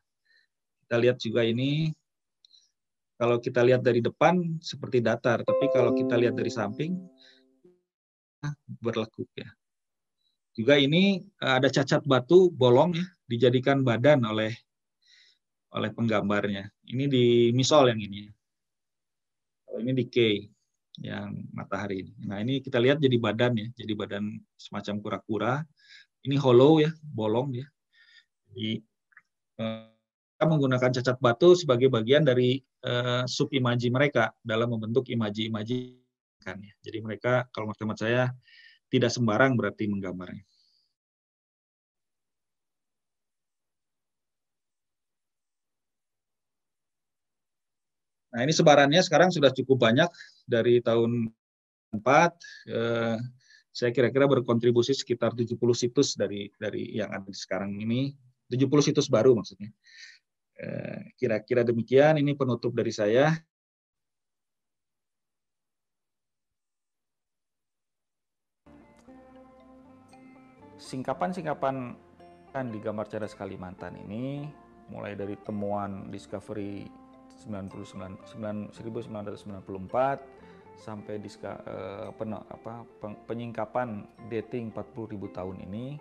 Kita lihat juga ini, kalau kita lihat dari depan seperti datar, tapi kalau kita lihat dari samping berlekuk ya. Juga ini ada cacat batu bolong ya, dijadikan badan oleh penggambarnya. Ini di Misol yang ini. Kalau ini di K yang matahari. Nah ini kita lihat jadi badan ya, jadi badan semacam kura-kura. Ini hollow ya, bolong ya. Jadi kita menggunakan cacat batu sebagai bagian dari subimaji mereka dalam membentuk imaji-imaji kan ya. Jadi mereka kalau menurut saya tidak sembarang berarti menggambarnya. Nah ini sebarannya sekarang sudah cukup banyak dari tahun 4 saya kira-kira berkontribusi sekitar 70 situs dari yang ada sekarang ini, 70 situs baru maksudnya. Kira-kira demikian, ini penutup dari saya. Singkapan-singkapan di Gambar Cerdas Kalimantan ini mulai dari temuan Discovery 1994 sampai penyingkapan dating 40.000 tahun ini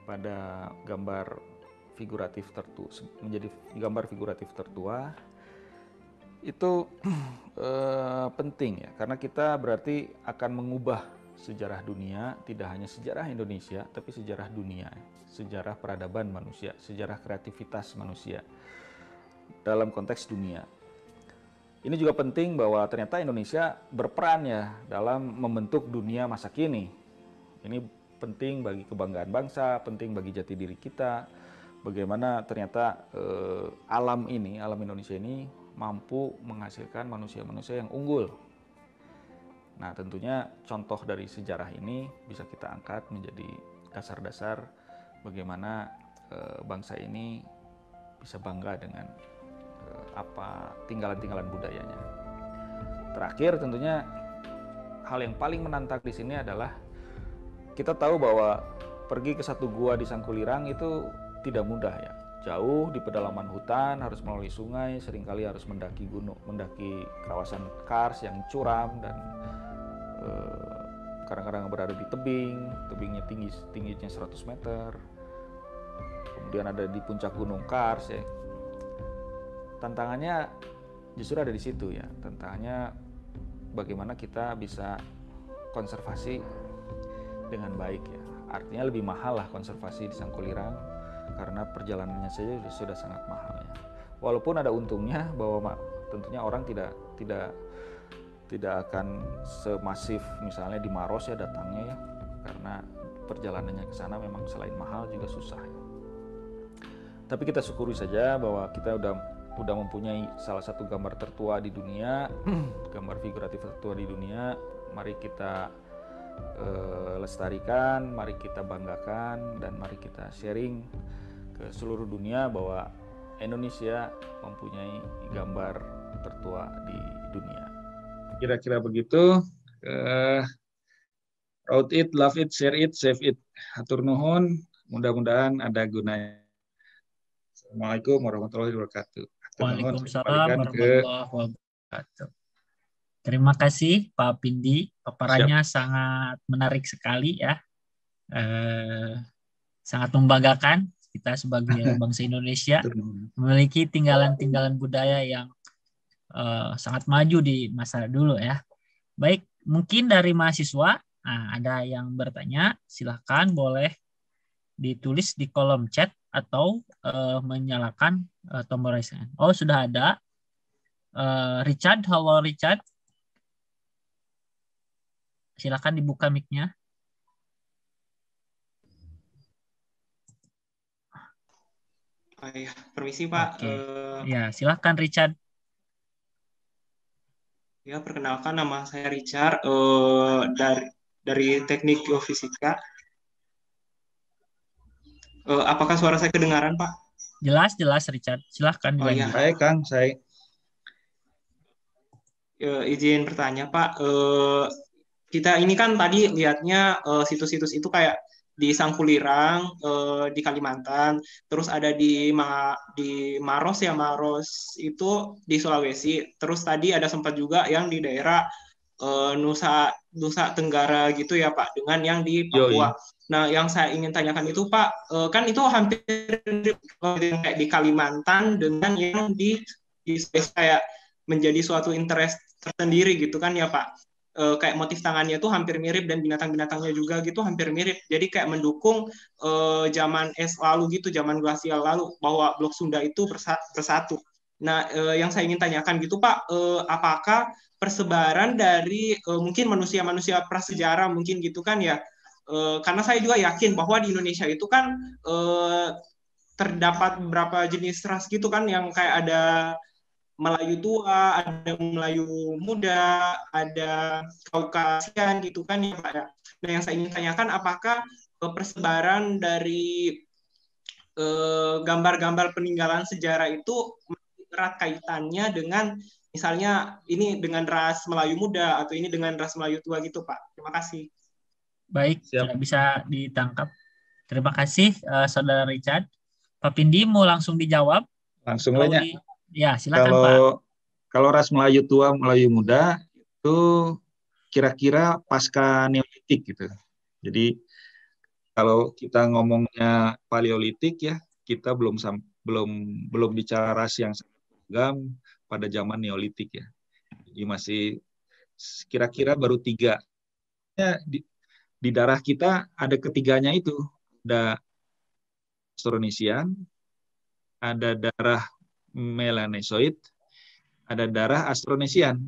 pada gambar figuratif tertua, menjadi gambar figuratif tertua, itu penting ya, karena kita berarti akan mengubah sejarah dunia, tidak hanya sejarah Indonesia, tapi sejarah dunia, sejarah peradaban manusia, sejarah kreativitas manusia dalam konteks dunia. Ini juga penting bahwa ternyata Indonesia berperan ya dalam membentuk dunia masa kini. Ini penting bagi kebanggaan bangsa, penting bagi jati diri kita, bagaimana ternyata alam Indonesia ini mampu menghasilkan manusia-manusia yang unggul. Nah, tentunya contoh dari sejarah ini bisa kita angkat menjadi dasar-dasar bagaimana bangsa ini bisa bangga dengan tinggalan-tinggalan budayanya. Terakhir, tentunya hal yang paling menantang di sini adalah kita tahu bahwa pergi ke satu gua di Sangkulirang itu tidak mudah ya. Jauh di pedalaman hutan, harus melalui sungai, seringkali harus mendaki gunung, mendaki kawasan kars yang curam dan kadang-kadang berada di tebingnya tingginya 100 meter. Kemudian ada di puncak gunung Kars ya. Tantangannya justru ada di situ ya. Tantangannya bagaimana kita bisa konservasi dengan baik ya. Artinya lebih mahal lah konservasi di Sangkulirang karena perjalanannya saja sudah sangat mahal ya. Walaupun ada untungnya bahwa tentunya orang tidak akan semasif misalnya di Maros ya datangnya ya, karena perjalanannya ke sana memang selain mahal juga susah ya. Tapi kita syukuri saja bahwa kita udah mempunyai salah satu gambar tertua di dunia, gambar figuratif tertua di dunia. Mari kita lestarikan, mari kita banggakan, dan mari kita sharing ke seluruh dunia bahwa Indonesia mempunyai gambar tertua di dunia. Kira-kira begitu. Route it, love it, share it, save it. Hatur nuhun, mudah-mudahan ada gunanya. Assalamualaikum warahmatullahi wabarakatuh. Waalaikumsalam warahmatullahi wabarakatuh. Terima kasih Pak Pindi, paparannya sangat menarik sekali ya. Sangat membanggakan kita sebagai bangsa Indonesia memiliki tinggalan-tinggalan budaya yang sangat maju di masa dulu ya. Baik, mungkin dari mahasiswa ada yang bertanya, silahkan boleh ditulis di kolom chat atau menyalakan tombol raise hand. Oh, sudah ada. Richard, halo Richard. Silahkan dibuka mic-nya. Ya, permisi Pak. Ya, silahkan Richard. Ya, perkenalkan nama saya Richard dari Teknik Geofisika. Apakah suara saya kedengaran, Pak? Jelas Richard. Silahkan. Oh iya. Baik, Kang. Saya izin bertanya, Pak. Kita ini kan tadi lihatnya situs-situs itu kayak di Sangkulirang, di Kalimantan, terus ada di Maros ya, Maros itu di Sulawesi, terus tadi ada sempat juga yang di daerah Nusa Tenggara gitu ya Pak, dengan yang di Papua. Nah, yang saya ingin tanyakan itu Pak, kan itu hampir kayak di Kalimantan dengan yang di kayak menjadi suatu interest tersendiri gitu kan ya Pak. Kayak motif tangannya tuh hampir mirip dan binatang-binatangnya juga gitu hampir mirip. Jadi kayak mendukung zaman es lalu gitu, zaman glasial lalu, bahwa blok Sunda itu bersatu. Nah, yang saya ingin tanyakan gitu Pak, apakah persebaran dari mungkin manusia-manusia prasejarah mungkin gitu kan ya, karena saya juga yakin bahwa di Indonesia itu kan terdapat beberapa jenis ras gitu kan, yang kayak ada Melayu tua, ada Melayu muda, ada Kaukasian gitu kan ya Pak ya. Nah yang saya ingin tanyakan apakah persebaran dari gambar-gambar peninggalan sejarah itu erat kaitannya dengan misalnya ini dengan ras Melayu muda atau ini dengan ras Melayu tua gitu Pak. Terima kasih. Baik, Siap. sudah bisa ditangkap. Terima kasih, Saudara Richard. Pak Pindi mau langsung dijawab? Langsung Atau aja. Ya, silakan Pak. Kalau ras Melayu tua, Melayu muda itu kira-kira pasca Neolitik gitu. Jadi kalau kita ngomongnya Paleolitik ya, kita belum bicara ras yang sangat beragam pada zaman Neolitik ya. Jadi masih kira-kira baru 3. Ya, di darah kita ada ketiganya itu. Ada Austronesian, ada darah Melanesoid, ada darah Austronesian.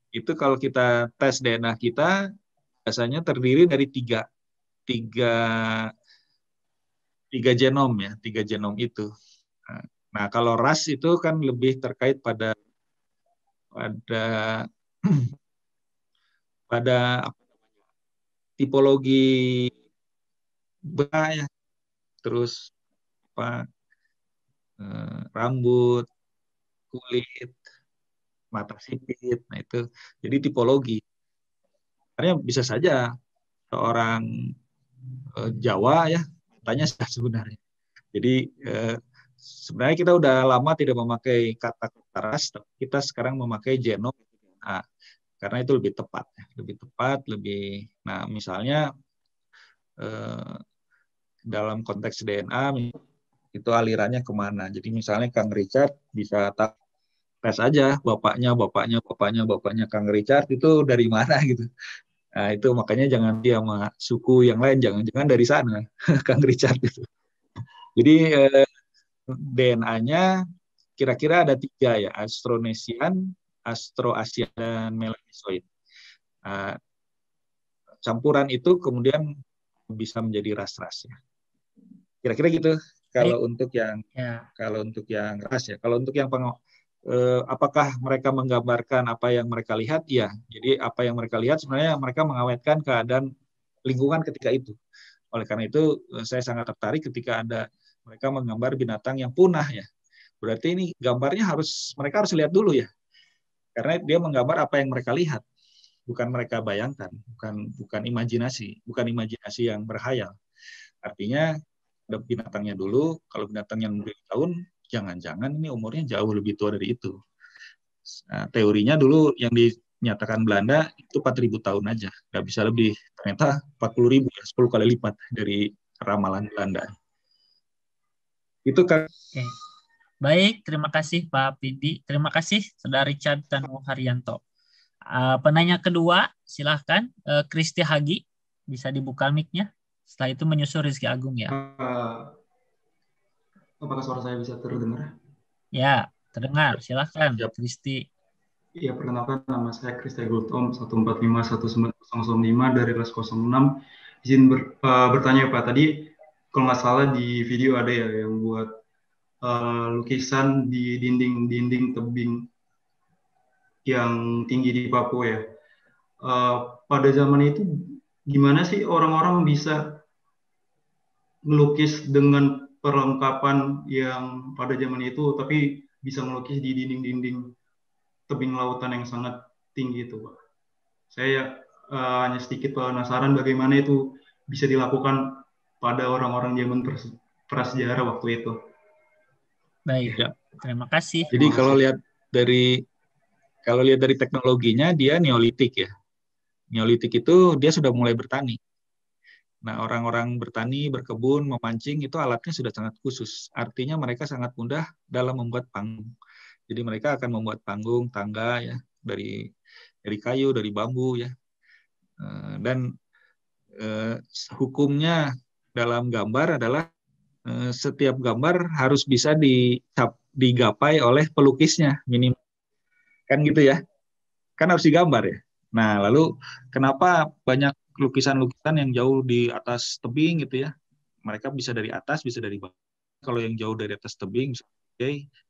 Itu kalau kita tes DNA kita, biasanya terdiri dari tiga genom ya, 3 genom itu. Nah, kalau ras itu kan lebih terkait pada tipologi ya, terus rambut, kulit, mata sipit. Nah itu jadi tipologi. Karena bisa saja seorang Jawa ya tanya sebenarnya. Jadi sebenarnya kita udah lama tidak memakai kata ras, tapi kita sekarang memakai genom DNA karena itu lebih tepat, Nah misalnya dalam konteks DNA itu alirannya kemana. Jadi misalnya Kang Richard bisa tes aja bapaknya Kang Richard itu dari mana gitu. Nah itu makanya jangan dia sama suku yang lain, jangan dari sana Kang Richard itu. Jadi DNA-nya kira-kira ada 3 ya, Austronesian, Austroasian, dan Melanesoid. Campuran itu kemudian bisa menjadi ras-ras ya. Kira-kira gitu kalau untuk yang ras ya. Kalau untuk yang apakah mereka menggambarkan apa yang mereka lihat? Ya. Jadi apa yang mereka lihat sebenarnya mereka mengawetkan keadaan lingkungan ketika itu. Oleh karena itu saya sangat tertarik ketika ada mereka menggambar binatang yang punah ya. Berarti ini gambarnya mereka harus lihat dulu ya. Karena dia menggambar apa yang mereka lihat, bukan mereka bayangkan, bukan imajinasi yang berhayal. Artinya ada binatangnya dulu, kalau binatang yang tahun, jangan-jangan ini umurnya jauh lebih tua dari itu. Nah, teorinya dulu yang dinyatakan Belanda itu 4.000 tahun aja, nggak bisa lebih. Ternyata 40.000 ya, 10 kali lipat dari ramalan Belanda. Itu kan. Oke. Baik, terima kasih Pak Pindi. Terima kasih Saudara Richard Tanu Haryanto. Penanya kedua, silahkan Kristi Hagi, bisa dibuka mic-nya. Setelah itu menyusul Rizky Agung ya. Apakah suara saya bisa terdengar? Ya, terdengar. Silahkan Kristi. Iya, perkenalkan nama saya Kristi Gultom 1451905 dari kelas 06. Izin bertanya Pak, tadi kalau nggak salah di video ada ya yang buat lukisan di dinding tebing yang tinggi di Papua ya. Pada zaman itu gimana sih orang-orang bisa melukis dengan perlengkapan yang pada zaman itu, tapi bisa melukis di dinding-dinding tebing lautan yang sangat tinggi itu, Pak. Saya hanya sedikit penasaran bagaimana itu bisa dilakukan pada orang-orang zaman prasejarah waktu itu. Baik, ya. Terima kasih. Jadi kalau lihat dari teknologinya dia Neolitik ya. Neolitik itu dia sudah mulai bertani. Nah, orang-orang bertani, berkebun, memancing itu alatnya sudah sangat khusus. Artinya mereka sangat mudah dalam membuat panggung. Jadi mereka akan membuat panggung, tangga ya dari kayu, dari bambu ya. Dan hukumnya dalam gambar adalah setiap gambar harus bisa digapai oleh pelukisnya minimal. Kan gitu ya. Kan harus digambar ya. Nah, lalu kenapa banyak lukisan-lukisan yang jauh di atas tebing gitu ya? Mereka bisa dari atas, bisa dari bawah. Kalau yang jauh dari atas tebing,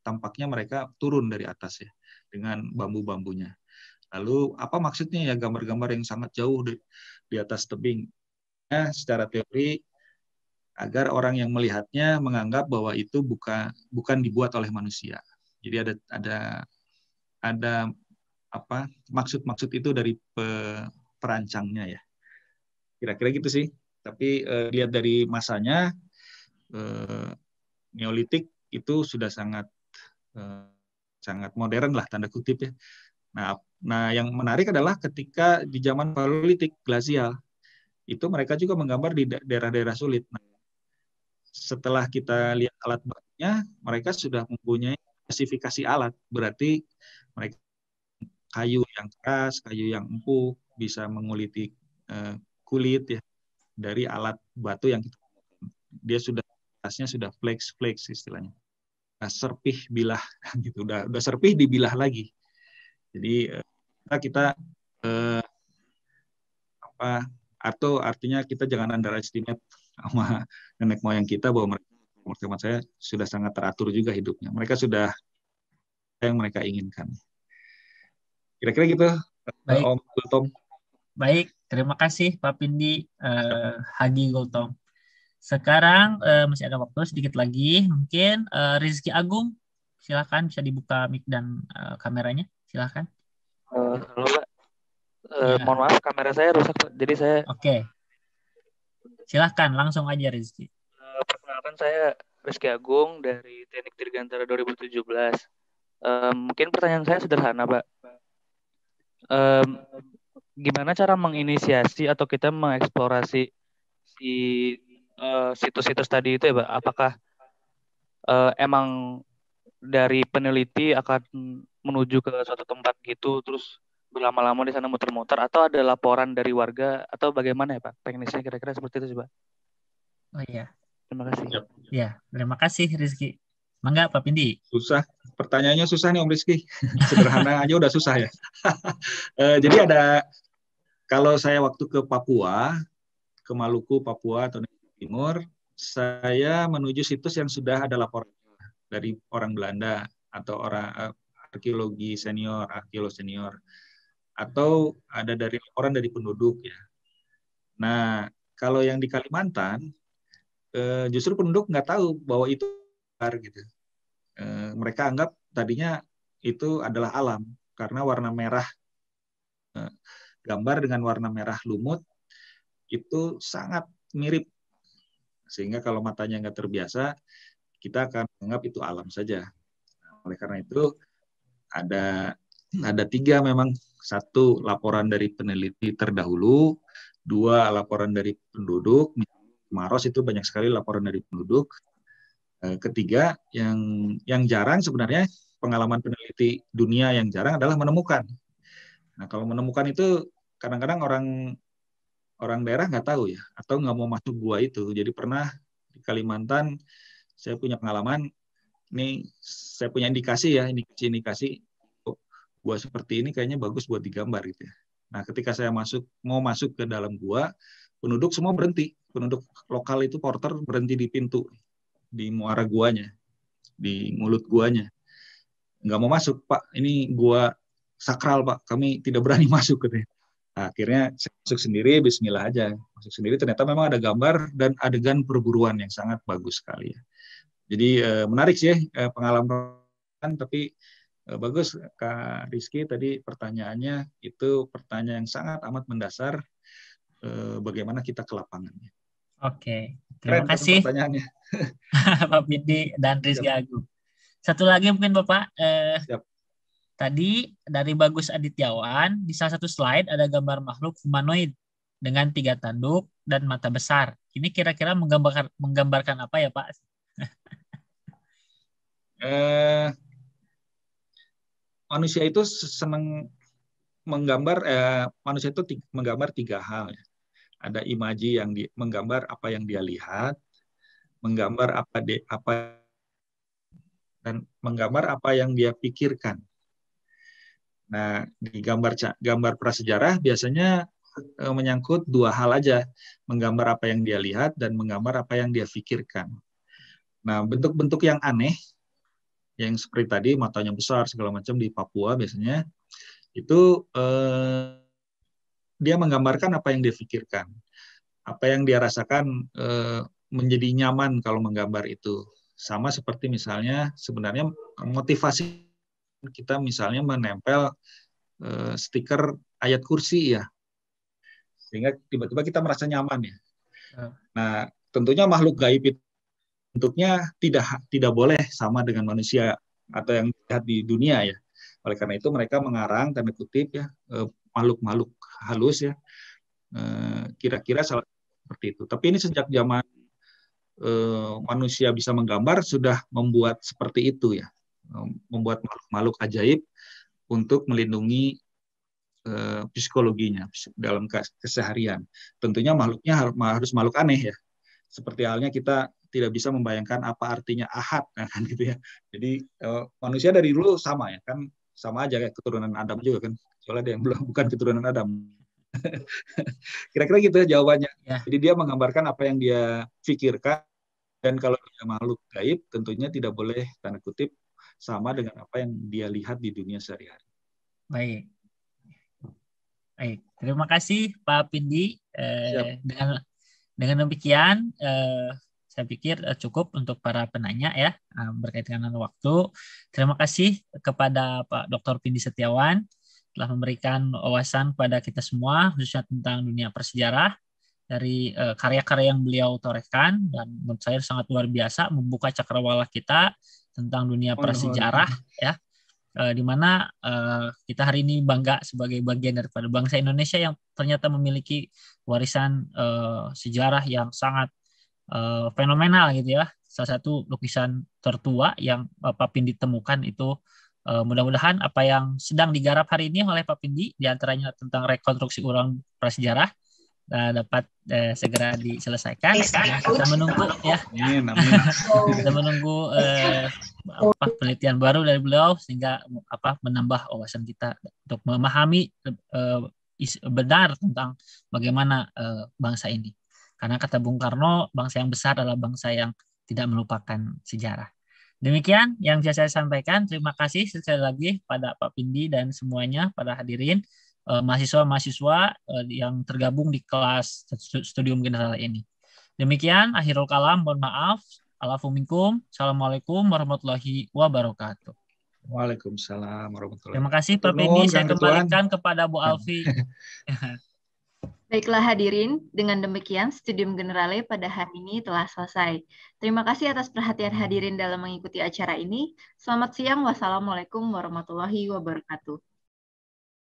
tampaknya mereka turun dari atas ya dengan bambu-bambunya. Lalu apa maksudnya ya gambar-gambar yang sangat jauh di atas tebing? Secara teori agar orang yang melihatnya menganggap bahwa itu bukan dibuat oleh manusia. Jadi ada apa maksud-maksud itu dari perancangnya ya. Kira-kira gitu sih. Tapi lihat dari masanya Neolitik itu sudah sangat modern lah tanda kutip ya. Nah, yang menarik adalah ketika di zaman Paleolitik glasial itu mereka juga menggambar di daerah-daerah sulit. Nah, setelah kita lihat alat bakunya, mereka sudah mempunyai spesifikasi alat. Berarti mereka kayu yang keras, kayu yang empuk, bisa menguliti kulit ya dari alat batu yang dia atasnya sudah flex istilahnya. Nah, serpih bilah gitu, udah serpih dibilah lagi. Jadi kita atau artinya kita jangan underestimate sama nenek moyang kita bahwa mereka saya sudah sangat teratur juga hidupnya. Mereka sudah yang mereka inginkan. Kira-kira gitu, Baik. Om Gultom. Baik, terima kasih Pak Pindi Hagi Gultom. Sekarang masih ada waktu sedikit lagi. Mungkin Rizky Agung, silakan bisa dibuka mic dan kameranya. Silakan. Halo Pak. Mohon maaf kamera saya rusak Pak. Jadi saya Oke. Silakan langsung aja Rizky. Perkenalkan saya Rizky Agung dari Teknik Dirgantara 2017. Mungkin pertanyaan saya sederhana Pak. Gimana cara menginisiasi atau kita mengeksplorasi si situs-situs tadi itu ya Pak? Apakah emang dari peneliti akan menuju ke suatu tempat gitu terus berlama-lama di sana muter-muter atau ada laporan dari warga atau bagaimana ya Pak? Teknisnya kira-kira seperti itu sih Pak. Oh iya. Terima kasih. Ya, terima kasih Rizky. Mangga Pak Pindi. Susah. Pertanyaannya susah nih Om Rizky. Sederhana aja udah susah ya. Jadi kalau saya waktu ke Papua, ke Maluku, Papua atau Timur, saya menuju situs yang sudah ada laporan dari orang Belanda atau orang arkeolog senior, atau ada dari laporan dari penduduk ya. Nah, kalau yang di Kalimantan, justru penduduk nggak tahu bahwa itu gitu. Mereka anggap tadinya itu adalah alam karena warna merah gambar dengan warna merah lumut itu sangat mirip sehingga kalau matanya nggak terbiasa kita akan menganggap itu alam saja. Oleh karena itu ada 3 memang, 1 laporan dari peneliti terdahulu, 2 laporan dari penduduk. Maros itu banyak sekali laporan dari penduduk. Ketiga yang jarang sebenarnya pengalaman peneliti dunia yang jarang adalah menemukan. Nah kalau menemukan itu kadang-kadang orang daerah nggak tahu ya atau nggak mau masuk gua itu. Jadi pernah di Kalimantan saya punya pengalaman, ini saya punya indikasi indikasi gua seperti ini kayaknya bagus buat digambar gitu ya. Nah ketika saya mau masuk ke dalam gua, penduduk semua berhenti. Penduduk lokal itu porter berhenti di pintu, di muara guanya, di mulut guanya. Nggak mau masuk, Pak. Ini gua sakral, Pak. Kami tidak berani masuk. Gitu. Nah, akhirnya saya masuk sendiri, bismillah aja. Masuk sendiri, ternyata memang ada gambar dan adegan perburuan yang sangat bagus sekali. Ya. Jadi menarik sih pengalaman, tapi bagus Kak Rizky tadi pertanyaannya itu pertanyaan yang sangat amat mendasar bagaimana kita ke lapangannya. Oke, terima kasih pertanyaannya. Pak Pindi dan Rizky Agung. Satu lagi mungkin Bapak, tadi dari Bagus Adityawan di salah satu slide ada gambar makhluk humanoid dengan 3 tanduk dan mata besar. Ini kira-kira menggambarkan apa ya Pak? Manusia itu senang menggambar. Manusia itu menggambar 3 hal. Ya. Ada imaji yang menggambar apa yang dia lihat, menggambar dan menggambar apa yang dia pikirkan. Nah, di gambar prasejarah biasanya menyangkut 2 hal aja, menggambar apa yang dia lihat dan menggambar apa yang dia pikirkan. Nah, bentuk-bentuk yang aneh yang seperti tadi matanya besar segala macam di Papua biasanya itu dia menggambarkan apa yang dia pikirkan, apa yang dia rasakan menjadi nyaman kalau menggambar itu. Sama seperti misalnya sebenarnya motivasi kita misalnya menempel stiker ayat kursi ya, sehingga tiba-tiba kita merasa nyaman ya. Nah, tentunya makhluk gaib itu bentuknya tidak boleh sama dengan manusia atau yang dilihat di dunia ya. Oleh karena itu mereka mengarang tanda kutip ya makhluk-makhluk halus ya, kira-kira seperti itu. Tapi ini sejak zaman manusia bisa menggambar sudah membuat seperti itu ya, membuat makhluk-makhluk ajaib untuk melindungi psikologinya dalam keseharian. Tentunya makhluknya harus makhluk aneh ya. Seperti halnya kita tidak bisa membayangkan apa artinya ahad kan gitu ya. Jadi manusia dari dulu sama ya kan, sama aja kayak keturunan Adam juga kan. Soalnya ada yang belum bukan keturunan Adam. Kira-kira gitu ya jawabannya. Ya. Jadi dia menggambarkan apa yang dia pikirkan, dan kalau dia makhluk gaib tentunya tidak boleh tanda kutip sama dengan apa yang dia lihat di dunia sehari-hari. Baik. Terima kasih Pak Pindi. Dengan demikian saya pikir cukup untuk para penanya ya berkaitan dengan waktu. Terima kasih kepada Pak Dr. Pindi Setiawan telah memberikan wawasan pada kita semua khususnya tentang dunia persejarah dari karya-karya yang beliau torehkan, dan menurut saya sangat luar biasa membuka cakrawala kita tentang dunia prasejarah ya. Di mana kita hari ini bangga sebagai bagian daripada bangsa Indonesia yang ternyata memiliki warisan sejarah yang sangat fenomenal gitu ya. Salah satu lukisan tertua yang Pak Pindi temukan itu mudah-mudahan apa yang sedang digarap hari ini oleh Pak Pindi, diantaranya tentang rekonstruksi ulang prasejarah, dapat segera diselesaikan. Kita menunggu ya. Kita menunggu penelitian baru dari beliau sehingga menambah wawasan kita untuk memahami benar tentang bagaimana bangsa ini. Karena kata Bung Karno, bangsa yang besar adalah bangsa yang tidak melupakan sejarah. Demikian yang bisa saya sampaikan. Terima kasih sekali lagi pada Pak Pindi dan semuanya pada hadirin mahasiswa-mahasiswa yang tergabung di kelas Studium Generale ini. Demikian akhirul kalam, mohon maaf. Alafuminkum. Assalamualaikum warahmatullahi wabarakatuh. Waalaikumsalam warahmatullahi wabarakatuh. Terima kasih Pak Pindi. Saya kembalikan kepada Bu Alfi. Baiklah hadirin, dengan demikian Studium Generale pada hari ini telah selesai. Terima kasih atas perhatian hadirin dalam mengikuti acara ini. Selamat siang, wassalamualaikum warahmatullahi wabarakatuh.